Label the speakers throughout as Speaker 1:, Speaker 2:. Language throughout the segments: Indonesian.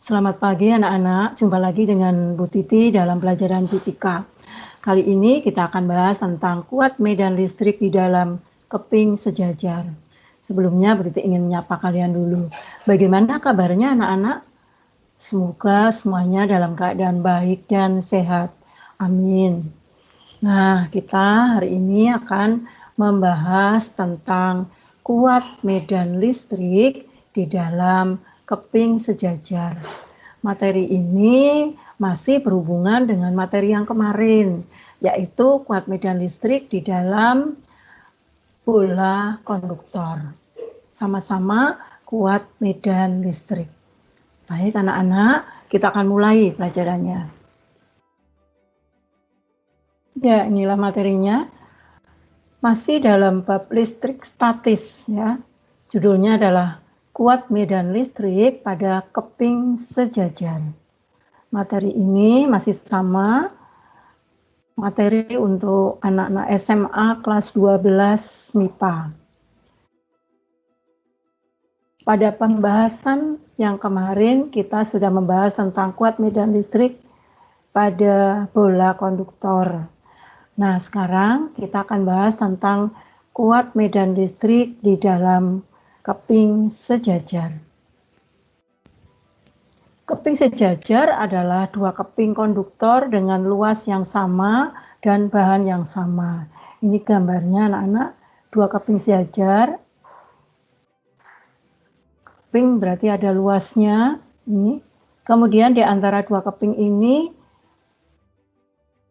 Speaker 1: Selamat pagi anak-anak, jumpa lagi dengan Bu Titi dalam pelajaran fisika. Kali ini kita akan bahas tentang kuat medan listrik di dalam keping sejajar. Sebelumnya Bu Titi ingin menyapa kalian dulu. Bagaimana kabarnya anak-anak? Semoga semuanya dalam keadaan baik dan sehat. Amin. Nah, kita hari ini akan membahas tentang kuat medan listrik di dalam keping sejajar. Materi ini masih berhubungan dengan materi yang kemarin, yaitu kuat medan listrik di dalam bola konduktor. Sama-sama kuat medan listrik. Baik anak-anak, kita akan mulai pelajarannya. Ya, inilah materinya. Masih dalam bab listrik statis ya. Judulnya adalah kuat medan listrik pada keping sejajar. Materi ini masih sama, materi untuk anak-anak SMA kelas 12 MIPA. Pada pembahasan yang kemarin kita sudah membahas tentang kuat medan listrik pada bola konduktor. Nah, sekarang kita akan bahas tentang kuat medan listrik di dalam keping sejajar. Keping sejajar adalah dua keping konduktor dengan luas yang sama dan bahan yang sama. Ini gambarnya anak-anak, dua keping sejajar. Keping berarti ada luasnya. Ini. Kemudian di antara dua keping ini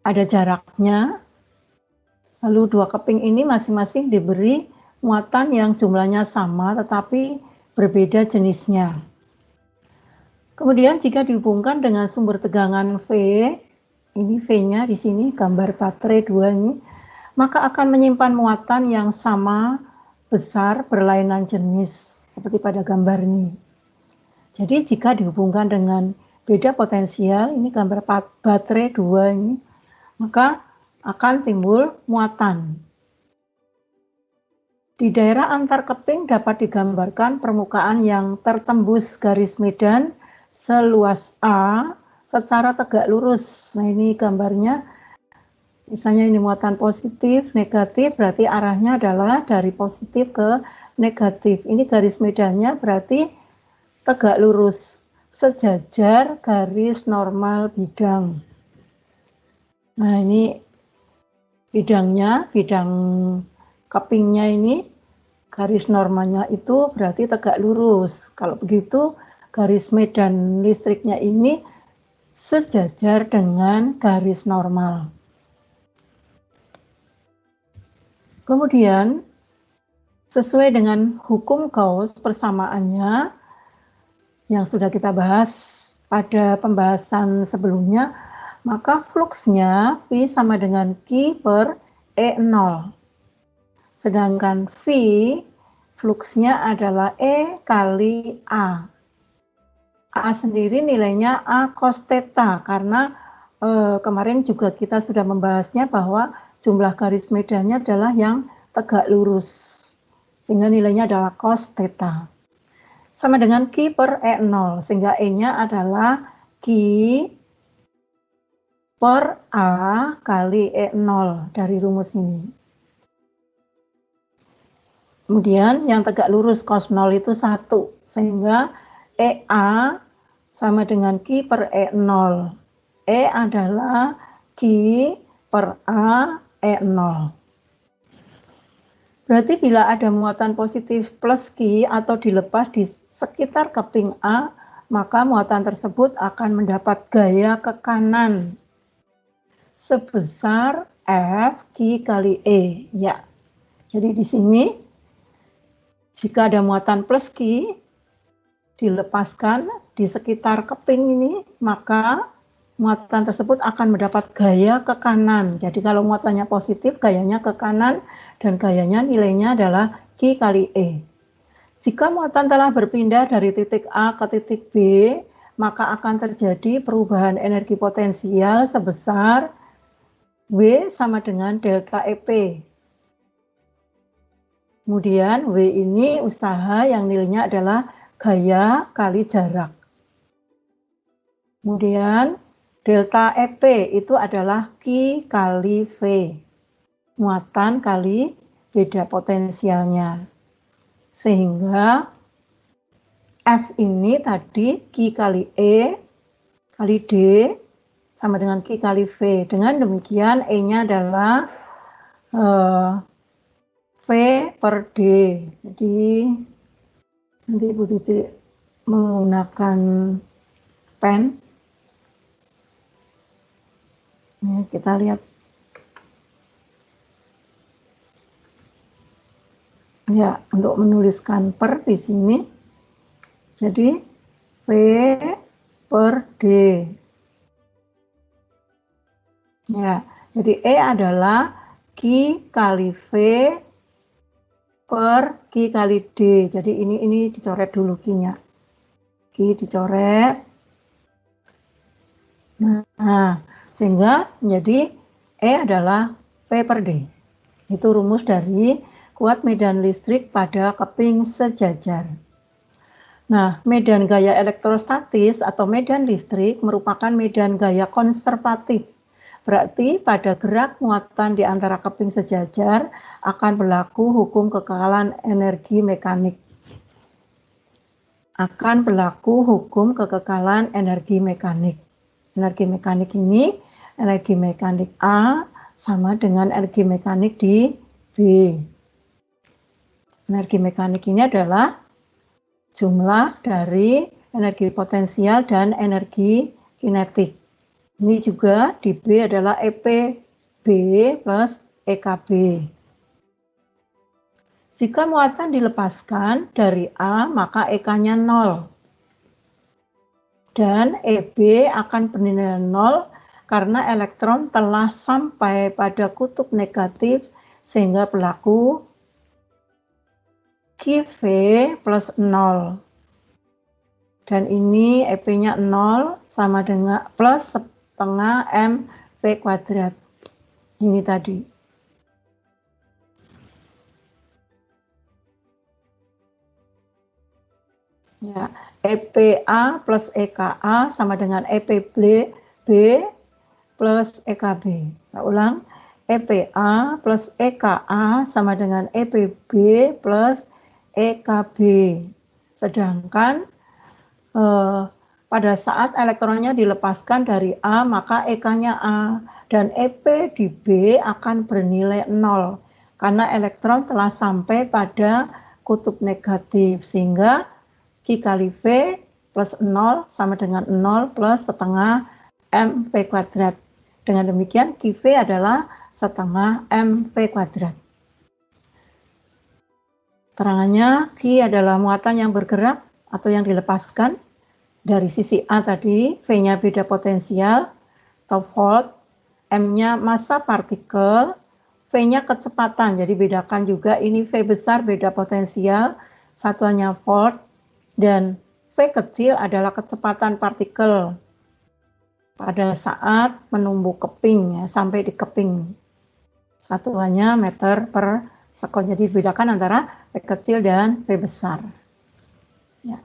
Speaker 1: ada jaraknya. Lalu dua keping ini masing-masing diberi muatan yang jumlahnya sama tetapi berbeda jenisnya. Kemudian jika dihubungkan dengan sumber tegangan V, ini V-nya di sini gambar baterai 2 ini, maka akan menyimpan muatan yang sama besar berlainan jenis seperti pada gambar ini. Jadi jika dihubungkan dengan beda potensial, ini gambar baterai 2 ini, maka akan timbul muatan. Di daerah antar keping dapat digambarkan permukaan yang tertembus garis medan seluas A secara tegak lurus. Nah, ini gambarnya. Misalnya ini muatan positif, negatif, berarti arahnya adalah dari positif ke negatif. Ini garis medannya berarti tegak lurus, sejajar garis normal bidang. Nah, ini bidangnya, bidang kepingnya ini, garis normalnya itu berarti tegak lurus. Kalau begitu, garis medan listriknya ini sejajar dengan garis normal. Kemudian, sesuai dengan hukum Gauss persamaannya yang sudah kita bahas pada pembahasan sebelumnya, maka fluksnya V sama dengan Q per E0. Sedangkan V fluksnya adalah E kali A. A sendiri nilainya A cos theta karena kemarin juga kita sudah membahasnya bahwa jumlah garis medannya adalah yang tegak lurus. Sehingga nilainya adalah cos theta. Sama dengan Q per E0 sehingga E-nya adalah Q per A kali E0 dari rumus ini. Kemudian yang tegak lurus cos 0 itu 1, sehingga EA sama dengan Q per E0. E adalah Q per A E0. Berarti bila ada muatan positif plus Q atau dilepas di sekitar keping A, maka muatan tersebut akan mendapat gaya ke kanan sebesar F Q kali E. Ya. Jadi di sini jika ada muatan plus Q dilepaskan di sekitar keping ini, maka muatan tersebut akan mendapat gaya ke kanan. Jadi kalau muatannya positif, gayanya ke kanan dan gayanya nilainya adalah Q kali E. Jika muatan telah berpindah dari titik A ke titik B, maka akan terjadi perubahan energi potensial sebesar W sama dengan delta EP. Kemudian W ini usaha yang nilainya adalah gaya kali jarak. Kemudian delta EP itu adalah Q kali V. Muatan kali beda potensialnya. Sehingga F ini tadi Q kali E kali D sama dengan Q kali V. Dengan demikian E-nya adalah V per D. Jadi nanti Bu Titi menggunakan pen. Ini kita lihat. Ya, untuk menuliskan per di sini. Jadi V per D. Ya, jadi E adalah Q kali V per Q kali D. Jadi ini dicoret dulu Q-nya. Q dicoret. Nah, sehingga menjadi E adalah V per D. Itu rumus dari kuat medan listrik pada keping sejajar. Nah, medan gaya elektrostatis atau medan listrik merupakan medan gaya konservatif. Berarti pada gerak muatan di antara keping sejajar akan berlaku hukum kekekalan energi mekanik. Akan berlaku hukum kekekalan energi mekanik. Energi mekanik ini, energi mekanik A sama dengan energi mekanik di B. Energi mekanik ini adalah jumlah dari energi potensial dan energi kinetik. Ini juga di B adalah EPB plus EKB. Jika muatan dilepaskan dari A, maka EK-nya 0. Dan EB akan bernilai 0 karena elektron telah sampai pada kutub negatif sehingga berlaku QV plus 0. Dan ini EP-nya 0 sama dengan plus setengah mv kuadrat. Ini tadi. Ya, EPA plus EKA sama dengan EPB plus EKB. Saya ulang, EPA plus EKA sama dengan EPB plus EKB. Sedangkan pada saat elektronnya dilepaskan dari A, maka EK-nya A dan EP di B akan bernilai 0 karena elektron telah sampai pada kutub negatif, sehingga Q kali V plus 0 sama dengan 0 plus setengah mv kuadrat. Dengan demikian QV adalah setengah mv kuadrat. Terangannya, Q adalah muatan yang bergerak atau yang dilepaskan. Dari sisi A tadi, V-nya beda potensial atau volt, M-nya massa partikel, V-nya kecepatan. Jadi bedakan juga ini V besar beda potensial, satuannya volt, dan V kecil adalah kecepatan partikel pada saat menumbuk keping, ya, sampai di keping. Satuannya meter per sekon. Jadi bedakan antara V kecil dan V besar. Ya.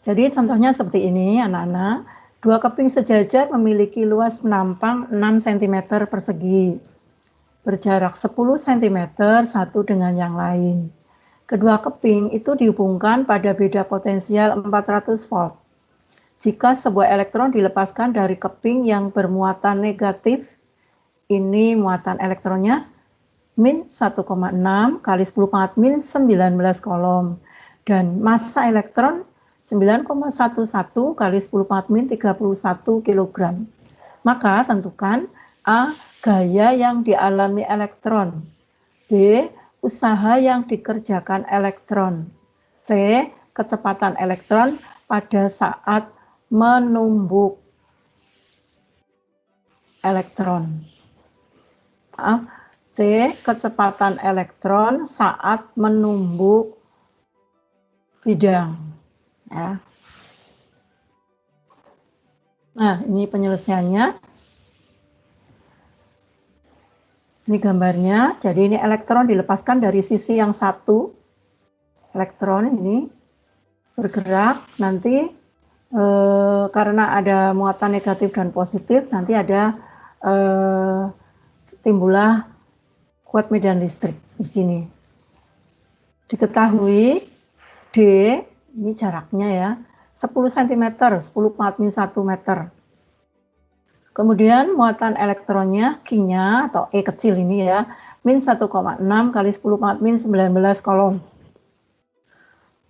Speaker 1: Jadi contohnya seperti ini anak-anak, dua keping sejajar memiliki luas menampang 6 cm persegi, berjarak 10 cm satu dengan yang lain. Kedua keping itu dihubungkan pada beda potensial 400 volt. Jika sebuah elektron dilepaskan dari keping yang bermuatan negatif, ini muatan elektronnya min 1,6 kali 10 pangkat min 19 kolom, dan massa elektron 9,11 kali 10 pangkat min 31 kg. Maka tentukan A. Gaya yang dialami elektron. B. Usaha yang dikerjakan elektron. C. Kecepatan elektron pada saat menumbuk elektron. C. Kecepatan elektron saat menumbuk bidang. Ya. Nah, ini penyelesaiannya. Ini gambarnya. Jadi ini elektron dilepaskan dari sisi yang satu. Elektron ini bergerak, nanti karena ada muatan negatif dan positif, nanti ada timbullah kuat medan listrik di sini. Diketahui D, ini jaraknya ya, 10 cm, 10 × 1 meter. Kemudian muatan elektronnya, Q-nya atau E kecil ini ya, min 1,6 kali 10 × min 19 kolom.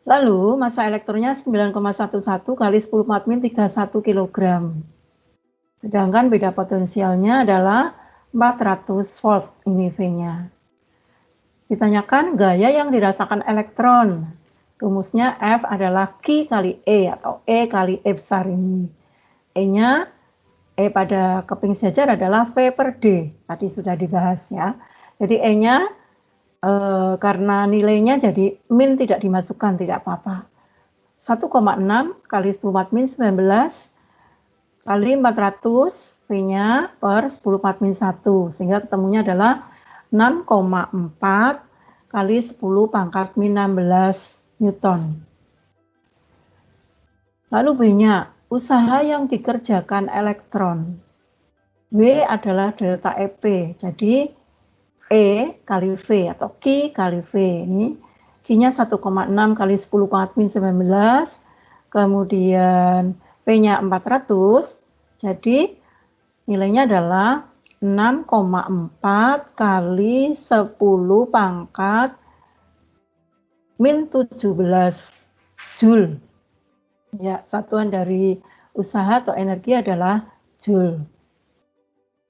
Speaker 1: Lalu massa elektronnya 9,11 kali 10 × min 31 kg. Sedangkan beda potensialnya adalah 400 volt, ini V-nya. Ditanyakan gaya yang dirasakan elektron. Rumusnya F adalah Q kali E atau E kali E besar ini. E-nya, E pada keping sejajar adalah V per D. Tadi sudah dibahas ya. Jadi E-nya karena nilainya jadi min tidak dimasukkan, tidak apa-apa. 1,6 kali 10 × min 19 kali 400 V-nya per 10 × min 1. Sehingga ketemunya adalah 6,4 kali 10 × min 16 Newton. Lalu B-nya, usaha yang dikerjakan elektron. W adalah delta EP. Jadi E kali V atau Q kali V. Ini Q-nya 1,6 kali 10 × min 19. Kemudian P-nya 400. Jadi nilainya adalah 6,4 kali 10 pangkat min 17 Joule. Ya, satuan dari usaha atau energi adalah Joule.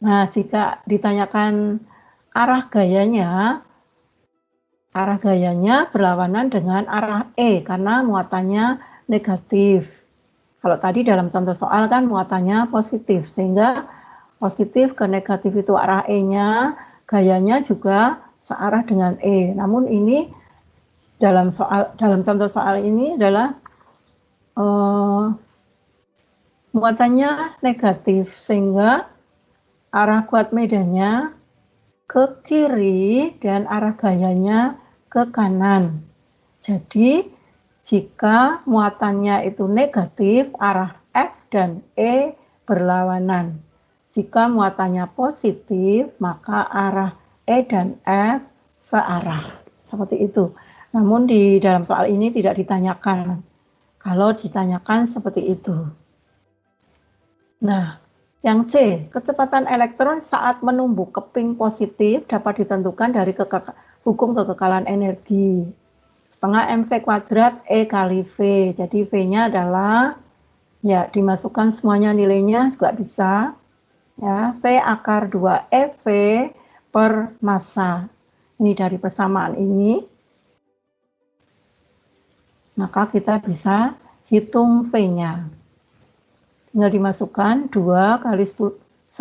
Speaker 1: Nah, jika ditanyakan arah gayanya berlawanan dengan arah E karena muatannya negatif. Kalau tadi dalam contoh soal kan muatannya positif, sehingga positif ke negatif itu arah E-nya, gayanya juga searah dengan E. Namun ini dalam contoh soal ini adalah muatannya negatif, sehingga arah kuat medannya ke kiri dan arah gayanya ke kanan. Jadi jika muatannya itu negatif, arah F dan E berlawanan. Jika muatannya positif, maka arah E dan F searah. Seperti itu. Namun di dalam soal ini tidak ditanyakan. Kalau ditanyakan seperti itu. Nah, yang C, kecepatan elektron saat menumbuk keping positif dapat ditentukan dari hukum kekekalan energi. Setengah mv kuadrat E kali V. Jadi V-nya adalah, ya dimasukkan semuanya nilainya juga bisa. Ya, V akar 2 EV per massa. Ini dari persamaan ini. Maka kita bisa hitung V-nya. Tinggal dimasukkan 2 kali 1,6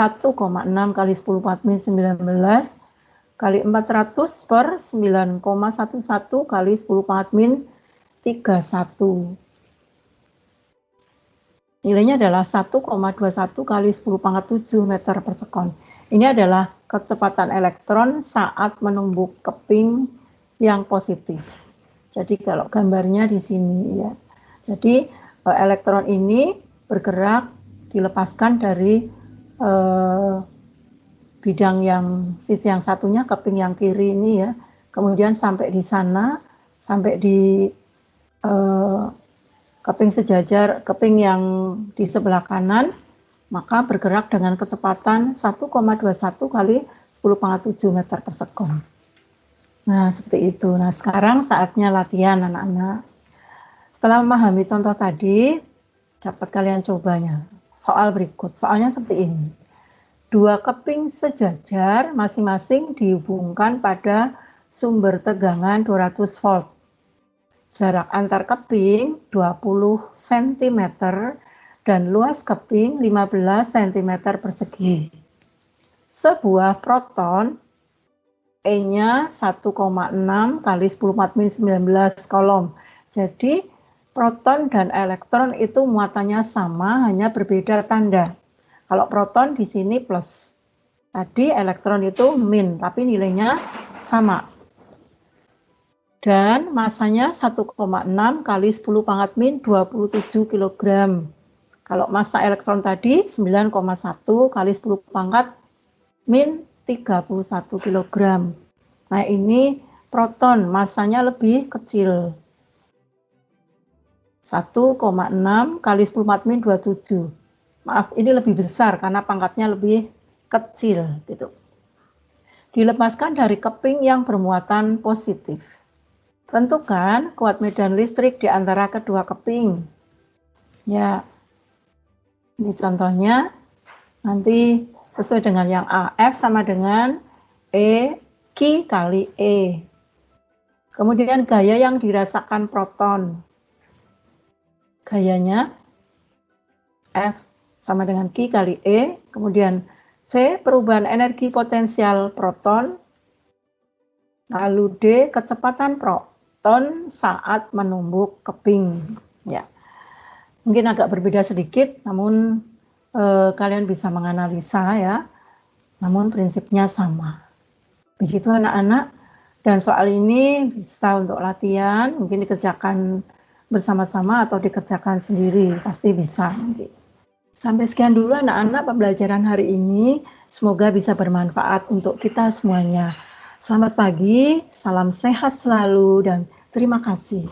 Speaker 1: kali 10 × min 19 kali 400 per 9,11 kali 10 × min 31. Nilainya adalah 1,21 kali 10⁻⁷ meter per sekon. Ini adalah kecepatan elektron saat menumbuk keping yang positif. Jadi kalau gambarnya di sini ya. Jadi elektron ini bergerak dilepaskan dari bidang yang sisi yang satunya, keping yang kiri ini ya. Kemudian sampai di sana, sampai di keping sejajar, keping yang di sebelah kanan, maka bergerak dengan kecepatan 1,21 kali 10⁻⁷ meter per sekon. Nah, seperti itu. Nah, sekarang saatnya latihan anak-anak. Setelah memahami contoh tadi, dapat kalian cobanya. Soal berikut, soalnya seperti ini. Dua keping sejajar masing-masing dihubungkan pada sumber tegangan 200 volt. Jarak antar keping 20 cm dan luas keping 15 cm persegi. Sebuah proton E-nya 1,6 kali 10⁻⁹ min 19 kolom. Jadi proton dan elektron itu muatannya sama, hanya berbeda tanda. Kalau proton di sini plus. Tadi elektron itu min, tapi nilainya sama. Dan masanya 1,6 kali 10⁻⁻⁷ min 27 kg. Kalau massa elektron tadi 9,1 kali 10 pangkat min 31 kg. Nah, ini proton massanya lebih kecil. 1,6 kali 10 mat min 27. Maaf, ini lebih besar karena pangkatnya lebih kecil gitu. Dilepaskan dari keping yang bermuatan positif. Tentukan kuat medan listrik di antara kedua keping. Ya, ini contohnya. Nanti sesuai dengan yang A, F sama dengan Q kali E. Kemudian gaya yang dirasakan proton. Gayanya F sama dengan Q kali E. Kemudian C, perubahan energi potensial proton. Lalu D, kecepatan proton saat menumbuk keping. Ya, mungkin agak berbeda sedikit, namun kalian bisa menganalisa ya. Namun prinsipnya sama. Begitu anak-anak. Dan soal ini bisa untuk latihan, mungkin dikerjakan bersama-sama atau dikerjakan sendiri, pasti bisa nanti. Sampai sekian dulu anak-anak pembelajaran hari ini. Semoga bisa bermanfaat untuk kita semuanya. Selamat pagi, salam sehat selalu, dan terima kasih.